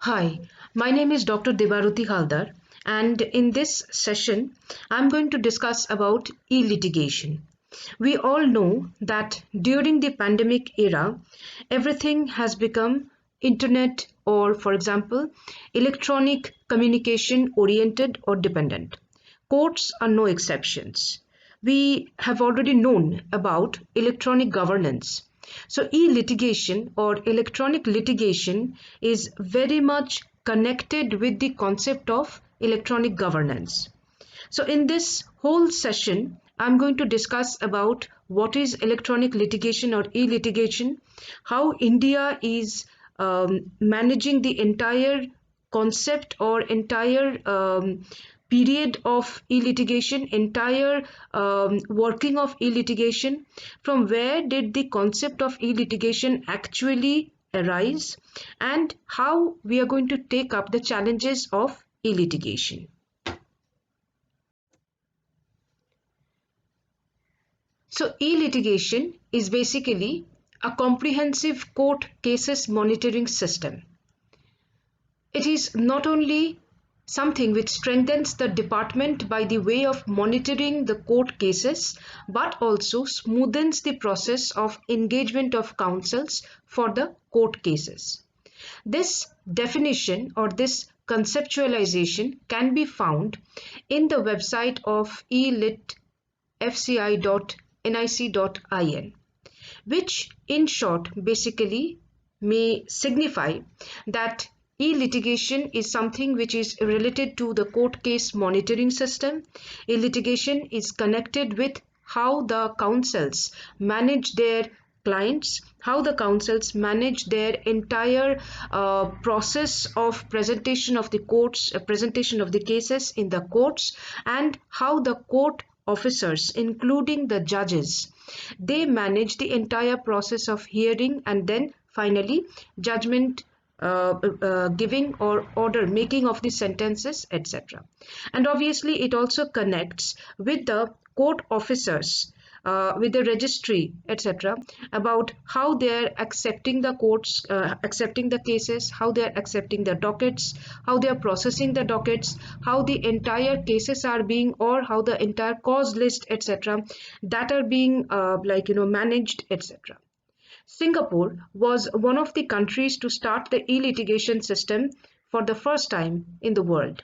Hi, my name is Dr. Debaruti Haldar, and in this session, I'm going to discuss about e-litigation. We all know that during the pandemic era, everything has become internet or, for example, electronic communication oriented or dependent. Courts are no exceptions. We have already known about electronic governance. So, e litigation or electronic litigation is very much connected with the concept of electronic governance. So, in this whole session, I'm going to discuss about what is electronic litigation or e litigation, how India is managing the entire concept or entire period of e-litigation, entire working of e-litigation, from where did the concept of e-litigation actually arise, and how we are going to take up the challenges of e-litigation. So e-litigation is basically a comprehensive court cases monitoring system. It is not only something which strengthens the department by the way of monitoring the court cases, but also smoothens the process of engagement of counsels for the court cases. This definition or this conceptualization can be found in the website of elitfci.nic.in, which in short basically may signify that e-litigation is something which is related to the court case monitoring system. E-litigation is connected with how the counsels manage their clients, how the counsels manage their entire process of presentation of the courts, presentation of the cases in the courts, and how the court officers, including the judges, they manage the entire process of hearing and then finally judgment giving or order making of the sentences, etc. And obviously, it also connects with the court officers, with the registry, etc., about how they are accepting the courts, accepting the cases, how they are accepting the dockets, how they are processing the dockets, how the entire cases are being, or how the entire cause list, etc., that are being managed, etc. Singapore was one of the countries to start the e-litigation system for the first time in the world.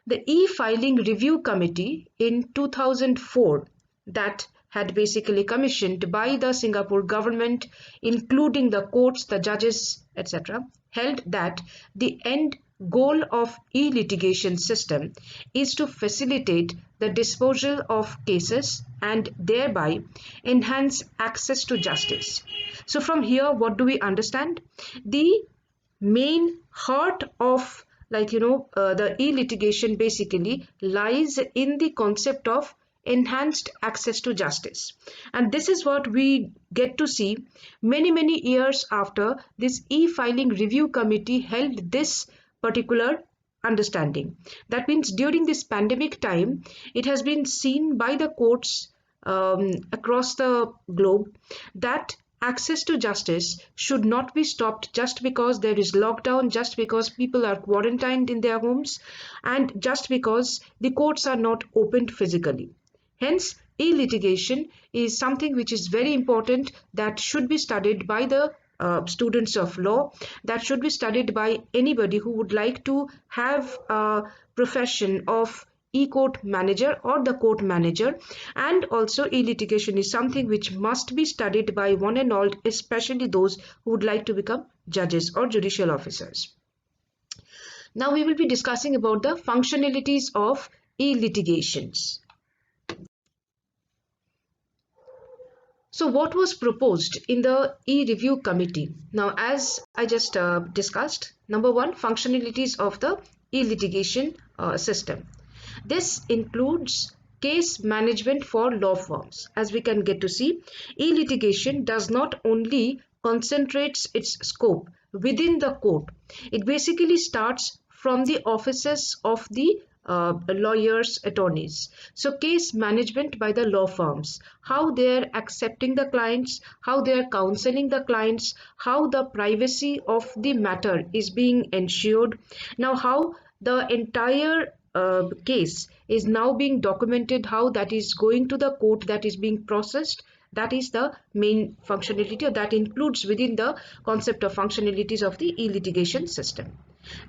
The e-filing review committee in 2004, that had basically commissioned by the Singapore government, including the courts, the judges, etc., held that the end goal of e-litigation system is to facilitate the disposal of cases and thereby enhance access to justice. So from here, what do we understand? The main heart of the e-litigation basically lies in the concept of enhanced access to justice, and this is what we get to see many years after this e-filing review committee held this particular understanding. That means during this pandemic time, it has been seen by the courts across the globe that access to justice should not be stopped just because there is lockdown, just because people are quarantined in their homes, and just because the courts are not opened physically. Hence, e-litigation is something which is very important, that should be studied by the students of law, that should be studied by anybody who would like to have a profession of e-court manager or the court manager. And also e-litigation is something which must be studied by one and all, especially those who would like to become judges or judicial officers. Now we will be discussing about the functionalities of e-litigations. So what was proposed in the e-review committee? Now, as I just discussed, number one, functionalities of the e-litigation system. This includes case management for law firms. As we can get to see, e-litigation does not only concentrates its scope within the court. It basically starts from the offices of the lawyers, attorneys. So case management by the law firms, how they are accepting the clients, how they are counseling the clients, how the privacy of the matter is being ensured. Now, how the entire case is now being documented, how that is going to the court, that is being processed. That is the main functionality, or that includes within the concept of functionalities of the e-litigation system.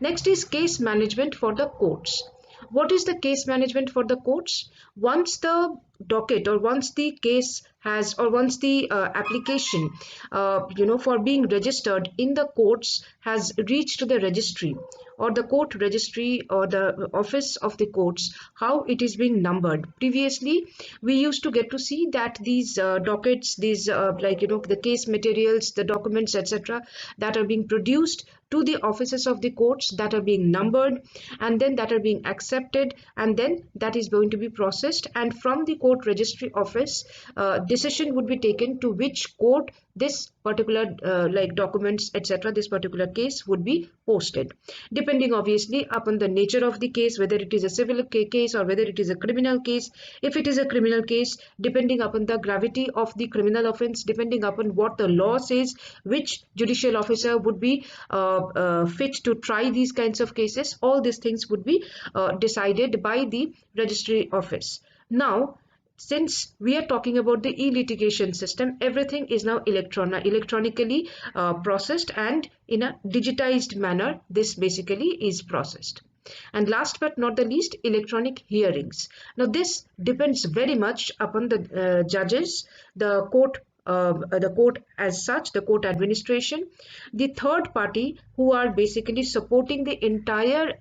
Next is case management for the courts. What is the case management for the courts? Once the docket, or once the case has, or once the application for being registered in the courts has reached the registry, or the court registry, or the office of the courts, how it is being numbered. Previously we used to get to see that these dockets, these the case materials, the documents, etc., that are being produced to the offices of the courts, that are being numbered, and then that are being accepted, and then that is going to be processed, and from the court registry office decision would be taken to which court this particular documents, etc., this particular case would be posted, depending obviously upon the nature of the case, whether it is a civil case or whether it is a criminal case. If it is a criminal case, depending upon the gravity of the criminal offense, depending upon what the law says, which judicial officer would be fit to try these kinds of cases, all these things would be decided by the registry office. Now, since we are talking about the e-litigation system, everything is now electronically processed, and in a digitized manner this basically is processed. And last but not the least, electronic hearings. Now this depends very much upon the judges, the court as such, the court administration, the third party who are basically supporting the entire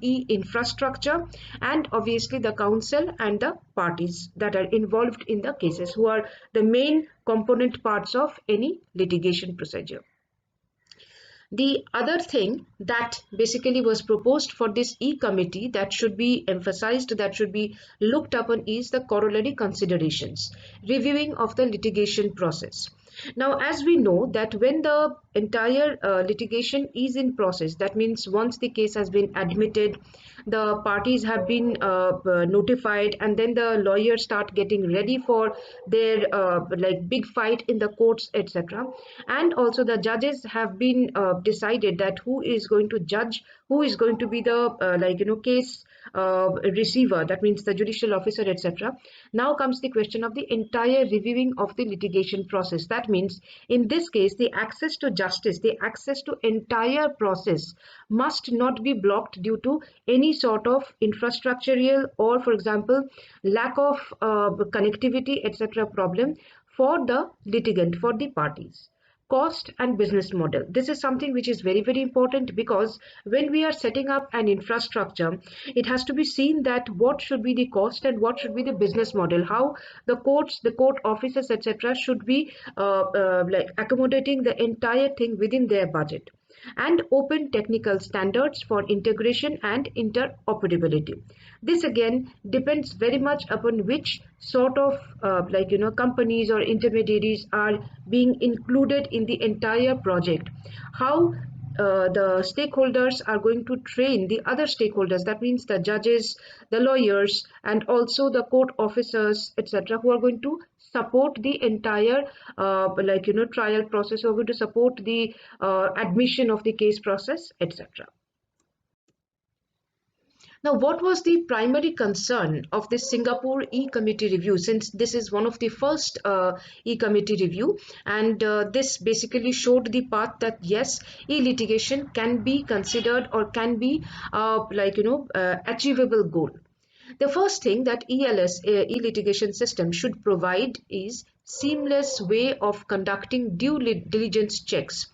e-infrastructure, and obviously the counsel and the parties that are involved in the cases, who are the main component parts of any litigation procedure. The other thing that basically was proposed for this e-committee that should be emphasized, that should be looked upon, is the corollary considerations, reviewing of the litigation process. Now, as we know that when the entire litigation is in process, that means once the case has been admitted, the parties have been notified, and then the lawyers start getting ready for their big fight in the courts, etc., and also the judges have been decided that who is going to judge, who is going to be the case receiver, that means the judicial officer, etc. Now comes the question of the entire reviewing of the litigation process. That means in this case the access to justice, the access to entire process must not be blocked due to any sort of infrastructural, or for example lack of connectivity, etc., problem for the litigant, for the parties. Cost and business model. This is something which is very, very important, because when we are setting up an infrastructure, it has to be seen that what should be the cost and what should be the business model, how the courts, the court officers, etc., should be accommodating the entire thing within their budget, and open technical standards for integration and interoperability. This again depends very much upon which sort of companies or intermediaries are being included in the entire project, how the stakeholders are going to train the other stakeholders, that means the judges, the lawyers, and also the court officers, etc., who are going to support the entire trial process, who are going to support the admission of the case process, etc. Now, what was the primary concern of this Singapore e-committee review, since this is one of the first e-committee review, and this basically showed the path that yes, e-litigation can be considered or can be achievable goal. The first thing that e-litigation system should provide is seamless way of conducting due diligence checks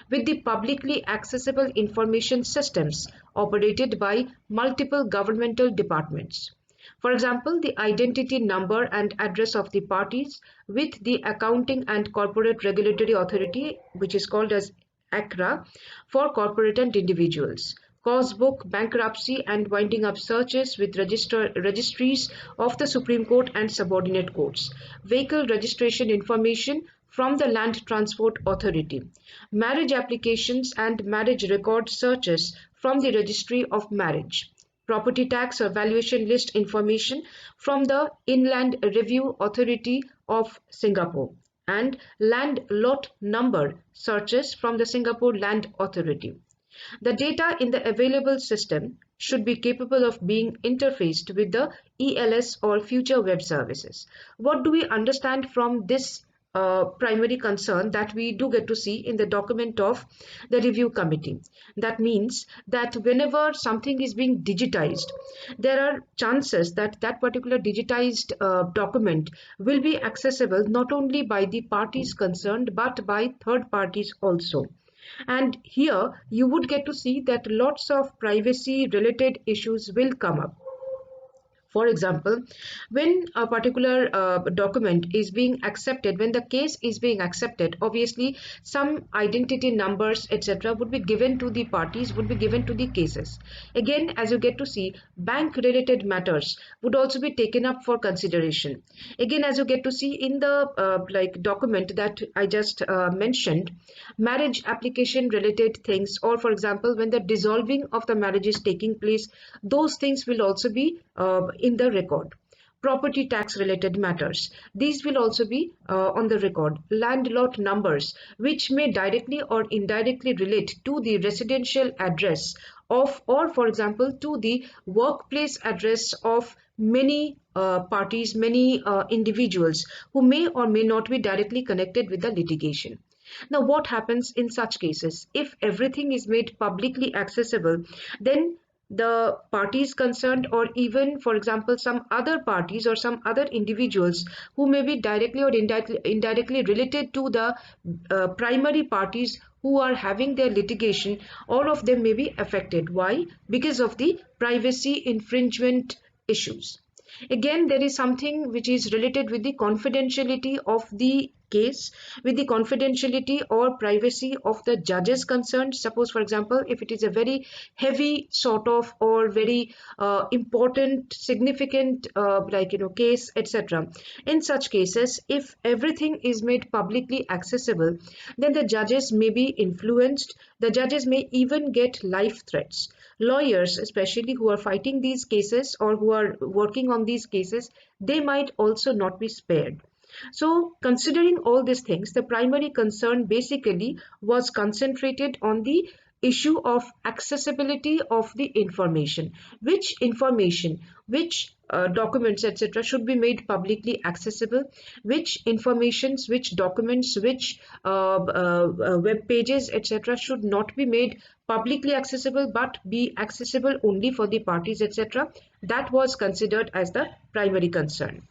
with the publicly accessible information systems operated by multiple governmental departments. For example, the identity number and address of the parties with the Accounting and Corporate Regulatory Authority, which is called as ACRA, for corporate and individuals. Cause book, bankruptcy and winding up searches with registries of the Supreme Court and subordinate courts. Vehicle registration information from the Land Transport Authority. Marriage applications and marriage record searches from the Registry of Marriage. property tax or valuation list information from the Inland Review Authority of Singapore, and land lot number searches from the Singapore Land Authority. The data in the available system should be capable of being interfaced with the ELS or future web services. What do we understand from this primary concern that we do get to see in the document of the review committee? That means that whenever something is being digitized, there are chances that that particular digitized document will be accessible not only by the parties concerned but by third parties also. And here you would get to see that lots of privacy related issues will come up. For example, when a particular document is being accepted, when the case is being accepted, obviously some identity numbers, etc., would be given to the parties, would be given to the cases. Again, as you get to see, bank related matters would also be taken up for consideration. Again, as you get to see in the document that I just mentioned, marriage application related things, or for example, when the dissolving of the marriage is taking place, those things will also be in the record. Property tax related matters, these will also be on the record. Land lot numbers, which may directly or indirectly relate to the residential address of, or for example to the workplace address of many parties, many individuals who may or may not be directly connected with the litigation. Now, what happens in such cases? If everything is made publicly accessible, then the parties concerned, or even for example some other parties or some other individuals who may be directly or indirectly related to the primary parties who are having their litigation, all of them may be affected. Why? Because of the privacy infringement issues. Again, there is something which is related with the confidentiality of the case, with the confidentiality or privacy of the judges concerned. Suppose, for example, if it is a very heavy sort of or very important, significant case, etc. In such cases, if everything is made publicly accessible, then the judges may be influenced. The judges may even get life threats. Lawyers, especially who are fighting these cases or who are working on these cases, they might also not be spared. So, considering all these things, the primary concern basically was concentrated on the issue of accessibility of the information. Which documents, etc., should be made publicly accessible, which informations, which documents, which web pages, etc., should not be made publicly accessible but be accessible only for the parties, etc. That was considered as the primary concern.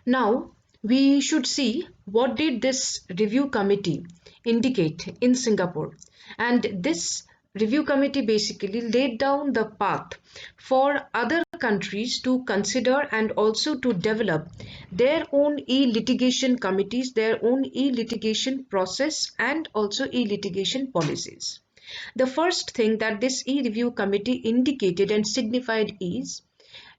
Now, we should see what did this review committee indicate in Singapore. And this review committee basically laid down the path for other countries to consider and also to develop their own e-litigation committees, their own e-litigation process, and also e-litigation policies. The first thing that this e-review committee indicated and signified is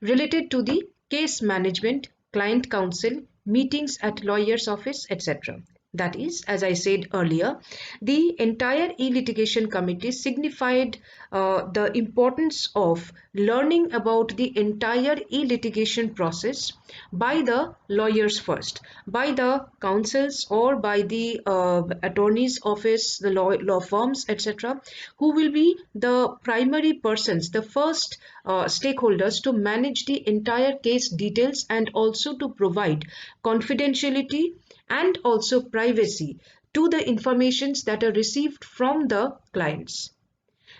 related to the case management, client counsel, meetings at lawyer's office, etc. That is, as I said earlier, the entire e-litigation committee signified the importance of learning about the entire e-litigation process by the lawyers first, by the counsels or by the attorney's office, the law firms, etc., who will be the primary persons, the first stakeholders to manage the entire case details and also to provide confidentiality and also privacy to the informations that are received from the clients.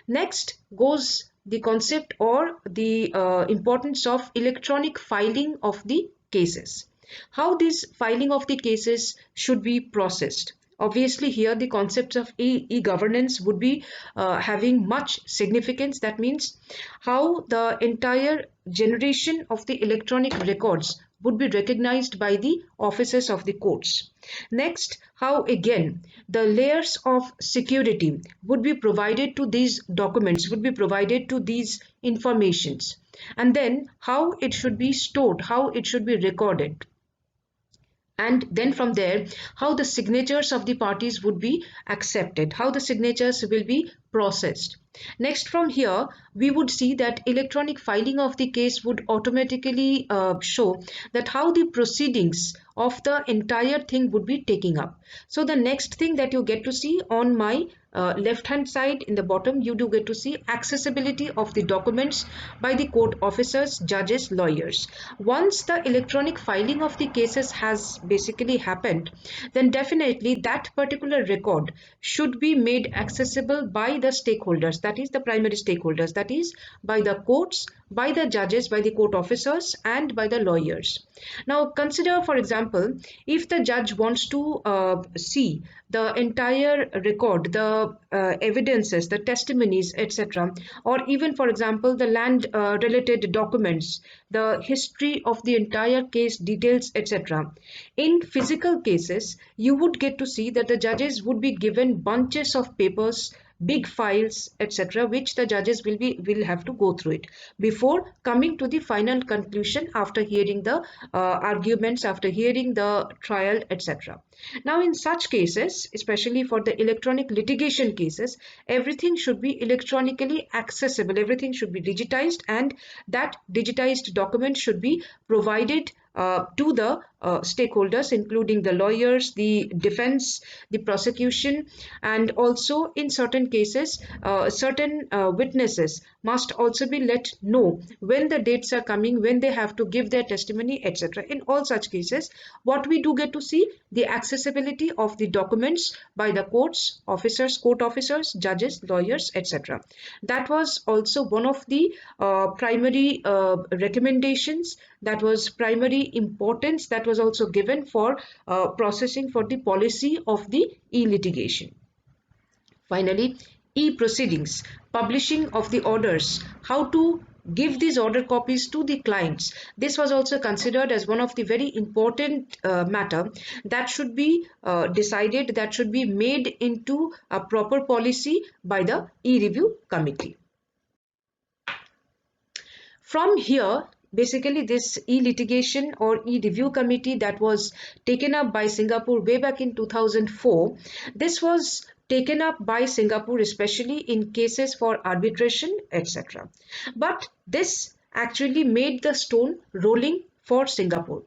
Next goes the concept or the importance of electronic filing of the cases. How this filing of the cases should be processed. Obviously, here the concepts of e-governance would be having much significance. That means how the entire generation of the electronic records would be recognized by the officers of the courts. Next, how again the layers of security would be provided to these documents, would be provided to these informations, and then how it should be stored, how it should be recorded. And then from there, how the signatures of the parties would be accepted, how the signatures will be processed. Next, from here, we would see that electronic filing of the case would automatically show that how the proceedings of the entire thing would be taking up. So the next thing that you get to see on my left hand side in the bottom, you do get to see accessibility of the documents by the court officers, judges, lawyers. Once the electronic filing of the cases has basically happened, then definitely that particular record should be made accessible by the stakeholders, that is the primary stakeholders, that is by the courts, by the judges, by the court officers, and by the lawyers. Now consider, for example, if the judge wants to see the entire record, the evidences, the testimonies, etc., or even, for example, the land related documents, the history of the entire case details, etc. In physical cases, you would get to see that the judges would be given bunches of papers, big files, etc., which the judges will have to go through it before coming to the final conclusion after hearing the arguments, after hearing the trial, etc. Now in such cases, especially for the electronic litigation cases, everything should be electronically accessible, everything should be digitized, and that digitized document should be provided to the stakeholders, including the lawyers, the defense, the prosecution, and also in certain cases, certain witnesses must also be let know when the dates are coming, when they have to give their testimony, etc. In all such cases, what we do get to see, the accessibility of the documents by the courts, officers, court officers, judges, lawyers, etc. That was also one of the primary recommendations, that was primary importance that was also given for processing for the policy of the e-litigation. Finally, e-proceedings, publishing of the orders, how to give these order copies to the clients. This was also considered as one of the very important matter that should be decided, that should be made into a proper policy by the e-review committee. From here, basically this e-litigation or e-review committee that was taken up by Singapore way back in 2004, this was taken up by Singapore especially in cases for arbitration, etc. But this actually made the stone rolling for Singapore.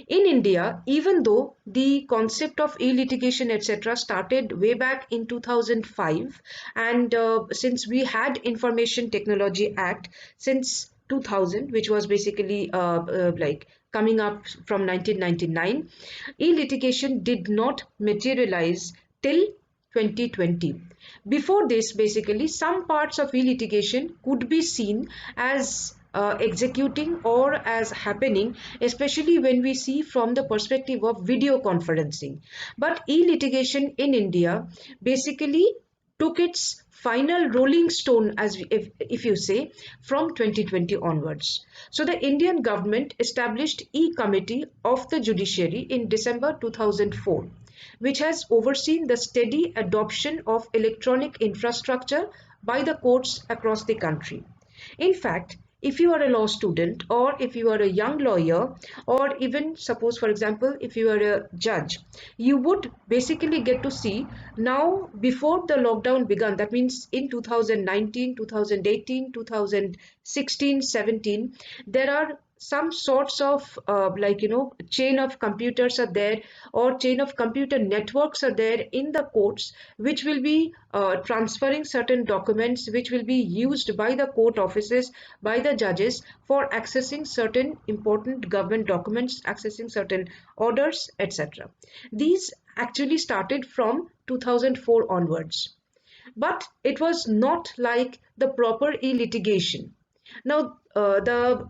In India, even though the concept of e-litigation, etc., started way back in 2005, and since we had Information Technology Act since 2000, which was basically like coming up from 1999, e-litigation did not materialize till 2020. Before this, basically, some parts of e-litigation could be seen as executing or as happening, especially when we see from the perspective of video conferencing. But e-litigation in India basically took its final rolling stone, as if you say, from 2020 onwards. So the Indian government established e-committee of the judiciary in December 2004, which has overseen the steady adoption of electronic infrastructure by the courts across the country. In fact, if you are a law student, or if you are a young lawyer, or even suppose, for example, if you are a judge, you would basically get to see now, before the lockdown began, that means in 2019, 2018, 2016, 17, there are some sorts of chain of computers are there, or chain of computer networks are there in the courts, which will be transferring certain documents, which will be used by the court offices, by the judges, for accessing certain important government documents, accessing certain orders, etc. These actually started from 2004 onwards, but it was not like the proper e-litigation. Now, the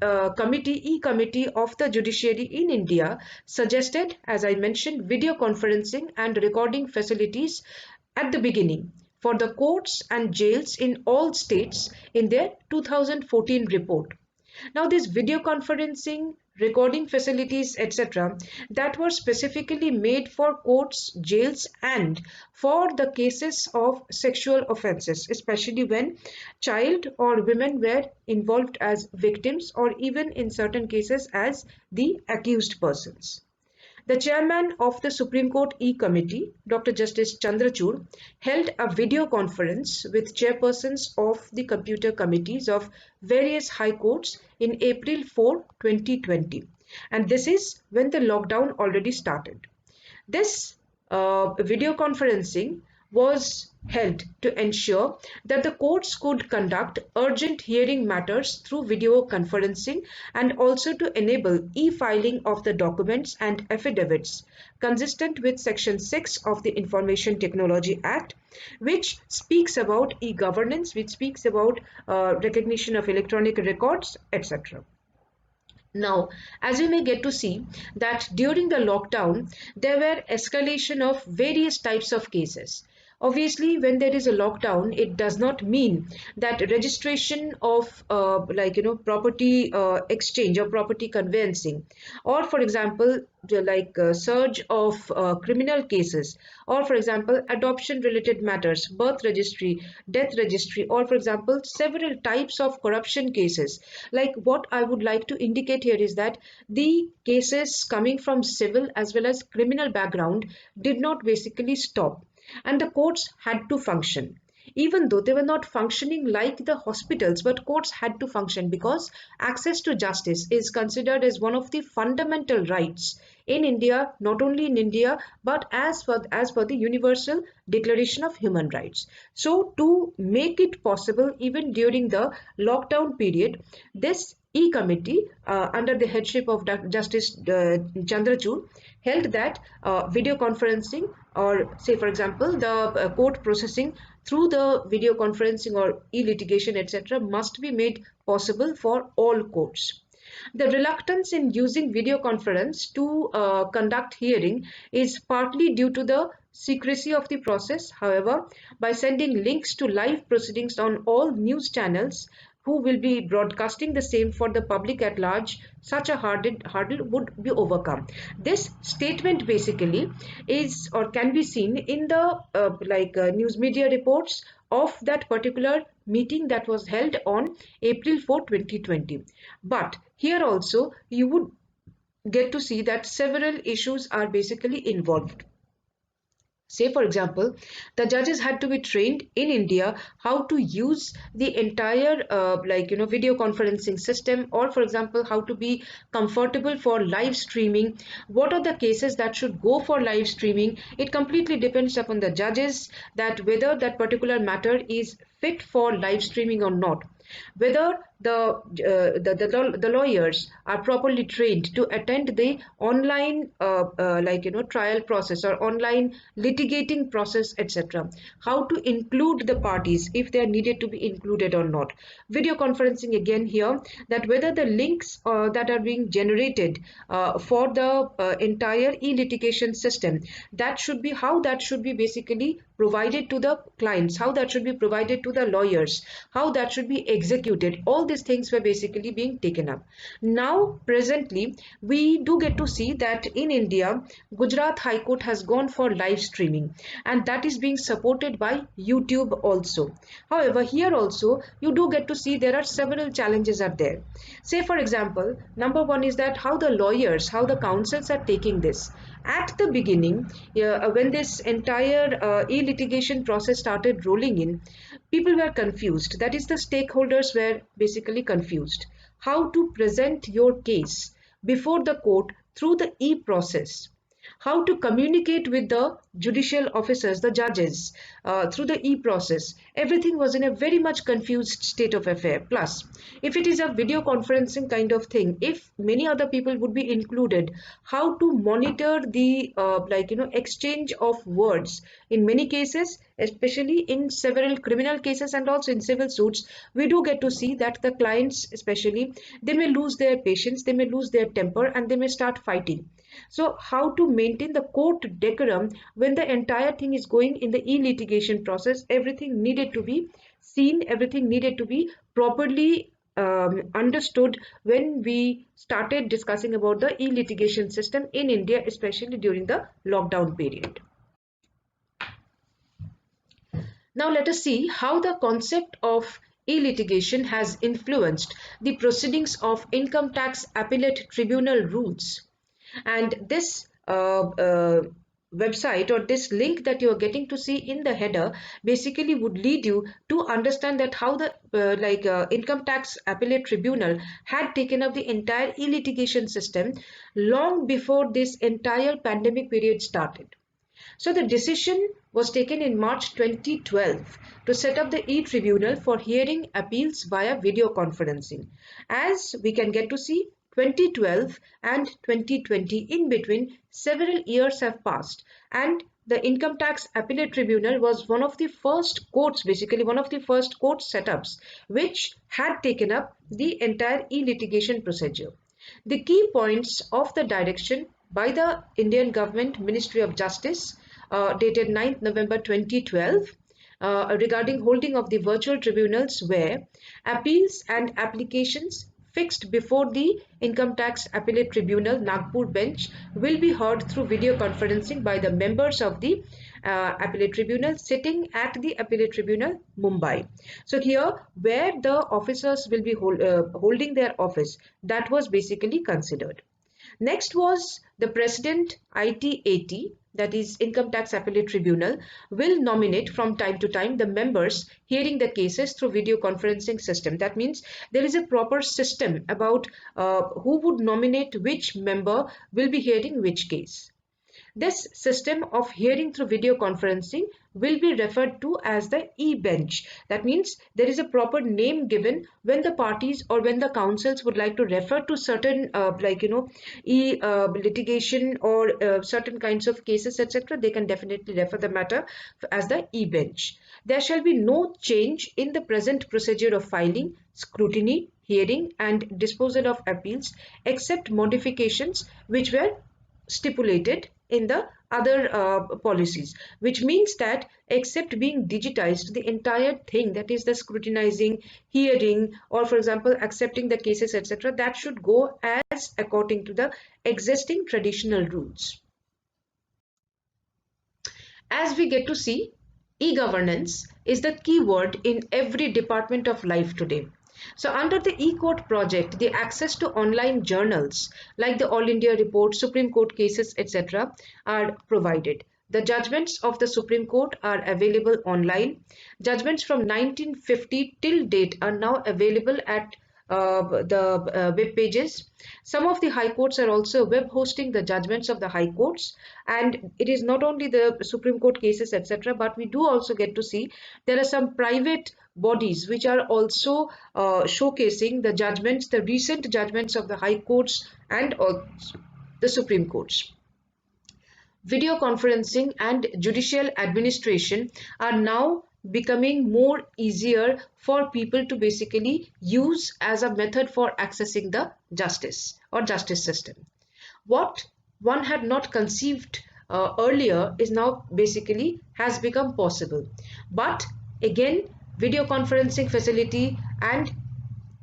e-committee of the judiciary in India suggested, as I mentioned, video conferencing and recording facilities at the beginning for the courts and jails in all states in their 2014 report. Now, this video conferencing, recording facilities, etc., that were specifically made for courts, jails, and for the cases of sexual offences, especially when child or women were involved as victims, or even in certain cases as the accused persons. The chairman of the Supreme Court E-Committee, Dr. Justice Chandrachud, held a video conference with chairpersons of the computer committees of various high courts in April 4, 2020. And this is when the lockdown already started. This video conferencing was held to ensure that the courts could conduct urgent hearing matters through video conferencing and also to enable e-filing of the documents and affidavits consistent with Section 6 of the Information Technology Act, which speaks about e-governance, which speaks about recognition of electronic records, etc. Now, as you may get to see that during the lockdown, there were escalation of various types of cases. Obviously, when there is a lockdown, it does not mean that registration of property exchange or property conveyancing, or for example, surge of criminal cases, or for example, adoption related matters, birth registry, death registry, or for example, several types of corruption cases. Like what I would like to indicate here is that the cases coming from civil as well as criminal background did not basically stop, and the courts had to function. Even though they were not functioning like the hospitals, but courts had to function because access to justice is considered as one of the fundamental rights in India, not only in India, but as per the Universal Declaration of Human Rights. So to make it possible even during the lockdown period, this E-Committee under the headship of Justice Chandrachud held that video conferencing, or say for example the court processing through the video conferencing or e-litigation, etc., must be made possible for all courts. The reluctance in using video conference to conduct hearing is partly due to the secrecy of the process. However, by sending links to live proceedings on all news channels who will be broadcasting the same for the public at large, such a hurdle would be overcome. This statement basically is or can be seen in the news media reports of that particular meeting that was held on April 4, 2020. But here also you would get to see that several issues are basically involved. Say for example, the judges had to be trained in India how to use the entire video conferencing system, or for example how to be comfortable for live streaming. What are the cases that should go for live streaming? It completely depends upon the judges that whether that particular matter is fit for live streaming or not, whether the lawyers are properly trained to attend the online trial process or online litigating process, etc., how to include the parties if they are needed to be included or not. Video conferencing again here, that whether the links that are being generated for the entire e-litigation system, that should be how that should be basically provided to the clients, how that should be provided to the lawyers, how that should be executed. All these things were basically being taken up. Now presently we do get to see that in India, Gujarat High Court has gone for live streaming, and that is being supported by YouTube also. However, here also you do get to see there are several challenges are there. Say for example, number one is that how the lawyers, how the counsels are taking this. At the beginning, when this entire e-litigation process started rolling in, people were confused. That is, the stakeholders were basically confused. How to present your case before the court through the e-process. How to communicate with the judicial officers, the judges, through the e-process. Everything was in a very much confused state of affair. Plus, if it is a video conferencing kind of thing, if many other people would be included, how to monitor the exchange of words. In many cases, especially in several criminal cases and also in civil suits, we do get to see that the clients especially, they may lose their patience, they may lose their temper, and they may start fighting. So how to maintain the court decorum when the entire thing is going in the e-litigation process? Everything needed to be seen, everything needed to be properly understood when we started discussing about the e-litigation system in India, especially during the lockdown period. Now let us see how the concept of e-litigation has influenced the proceedings of Income Tax Appellate Tribunal rules. And this website, or this link that you are getting to see in the header, basically would lead you to understand that how the income tax appellate tribunal had taken up the entire e-litigation system long before this entire pandemic period started. So the decision was taken in March 2012 to set up the e-tribunal for hearing appeals via video conferencing. As we can get to see, 2012 and 2020, in between, several years have passed, and the Income Tax Appellate Tribunal was one of the first courts, basically one of the first court setups, which had taken up the entire e-litigation procedure. The key points of the direction by the Indian Government Ministry of Justice dated 9th November 2012 regarding holding of the virtual tribunals where appeals and applications fixed before the Income Tax Appellate Tribunal Nagpur bench will be heard through video conferencing by the members of the Appellate Tribunal sitting at the Appellate Tribunal Mumbai. So here where the officers will be holding their office, that was basically considered. Next was the President ITAT, that is Income Tax Appellate Tribunal, will nominate from time to time the members hearing the cases through video conferencing system. That means there is a proper system about who would nominate which member will be hearing which case. This system of hearing through video conferencing will be referred to as the e-bench. That means there is a proper name given when the parties or when the councils would like to refer to certain litigation or certain kinds of cases, etc. They can definitely refer the matter as the e-bench. There shall be no change in the present procedure of filing, scrutiny, hearing and disposal of appeals except modifications which were stipulated in the other policies, which means that except being digitized, the entire thing, that is the scrutinizing, hearing, or for example accepting the cases, etc., that should go as according to the existing traditional rules. As we get to see, e-governance is the key word in every department of life today. So under the e-court project, the access to online journals like the All India Report, Supreme Court cases, etc. are provided. The judgments of the Supreme Court are available online. Judgments from 1950 till date are now available at the web pages. Some of the high courts are also web hosting the judgments of the high courts, and it is not only the Supreme Court cases, etc., but we do also get to see there are some private bodies which are also showcasing the judgments, the recent judgments of the high courts and also the Supreme Courts. Video conferencing and judicial administration are now becoming more easier for people to basically use as a method for accessing the justice or justice system. What one had not conceived earlier is now basically has become possible. But again, video conferencing facility and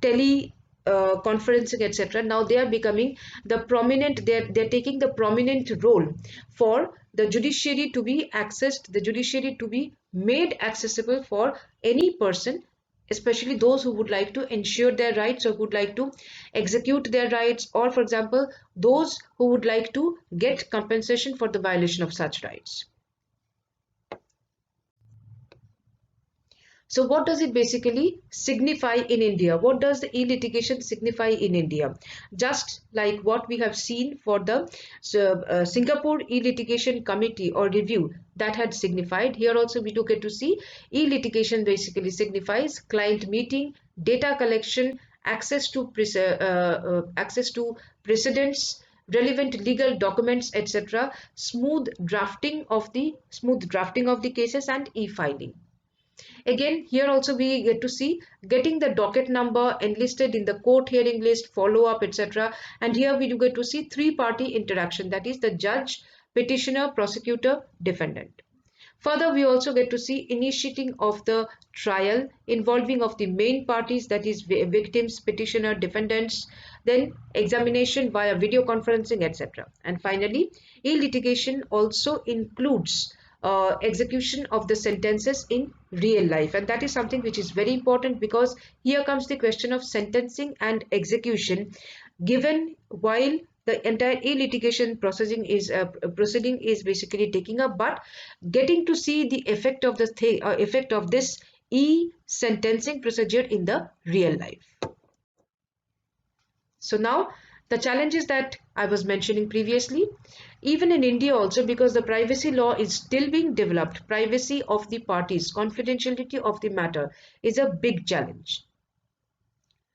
tele conferencing, etc., now they are becoming the prominent, they're taking the prominent role for the judiciary to be accessed, the judiciary to be made accessible for any person, especially those who would like to ensure their rights or would like to execute their rights, or for example those who would like to get compensation for the violation of such rights. So what does it basically signify in India? What does the e-litigation signify in India? Just like what we have seen for the Singapore e-litigation committee or review that had signified, here also we do get to see e-litigation basically signifies client meeting, data collection, access to precedents, relevant legal documents, etc., smooth drafting of the cases and e-filing. Again, here also we get to see getting the docket number enlisted in the court hearing list, follow up, etc. And here we do get to see three-party interaction, that is the judge, petitioner, prosecutor, defendant. Further, we also get to see initiating of the trial involving of the main parties, that is victims, petitioner, defendants, then examination via video conferencing, etc. And finally, e-litigation also includes execution of the sentences in real life, and that is something which is very important, because here comes the question of sentencing and execution given while the entire e-litigation proceeding is basically taking up, but getting to see the effect of effect of this e-sentencing procedure in the real life. So now the challenges that I was mentioning previously, even in India also, because the privacy law is still being developed, privacy of the parties, confidentiality of the matter is a big challenge.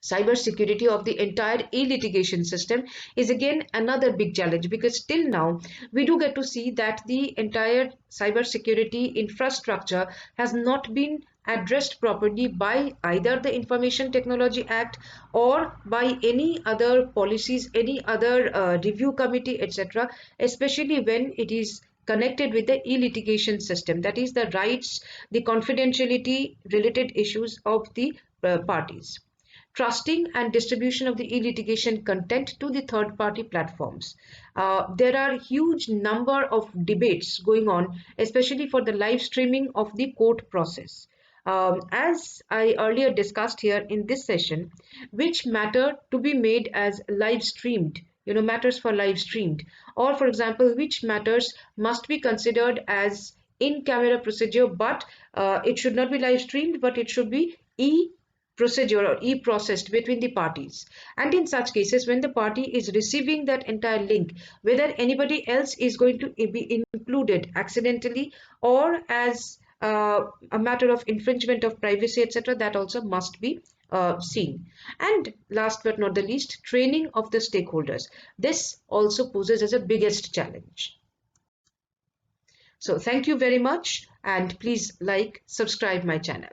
Cybersecurity of the entire e-litigation system is again another big challenge, because till now we do get to see that the entire cybersecurity infrastructure has not been addressed properly by either the Information Technology Act or by any other policies, any other review committee, etc., especially when it is connected with the e-litigation system, that is the rights, the confidentiality related issues of the parties. Trusting and distribution of the e-litigation content to the third-party platforms. There are huge number of debates going on, especially for the live streaming of the court process. As I earlier discussed here in this session, which matter to be made as live streamed, matters for live streamed, or for example, which matters must be considered as in-camera procedure, but it should not be live streamed, but it should be procedure or e-processed between the parties. And in such cases, when the party is receiving that entire link, whether anybody else is going to be included accidentally or as a matter of infringement of privacy, etc., that also must be seen. And last but not the least, training of the stakeholders. This also poses as a biggest challenge. So thank you very much, and please like, subscribe my channel.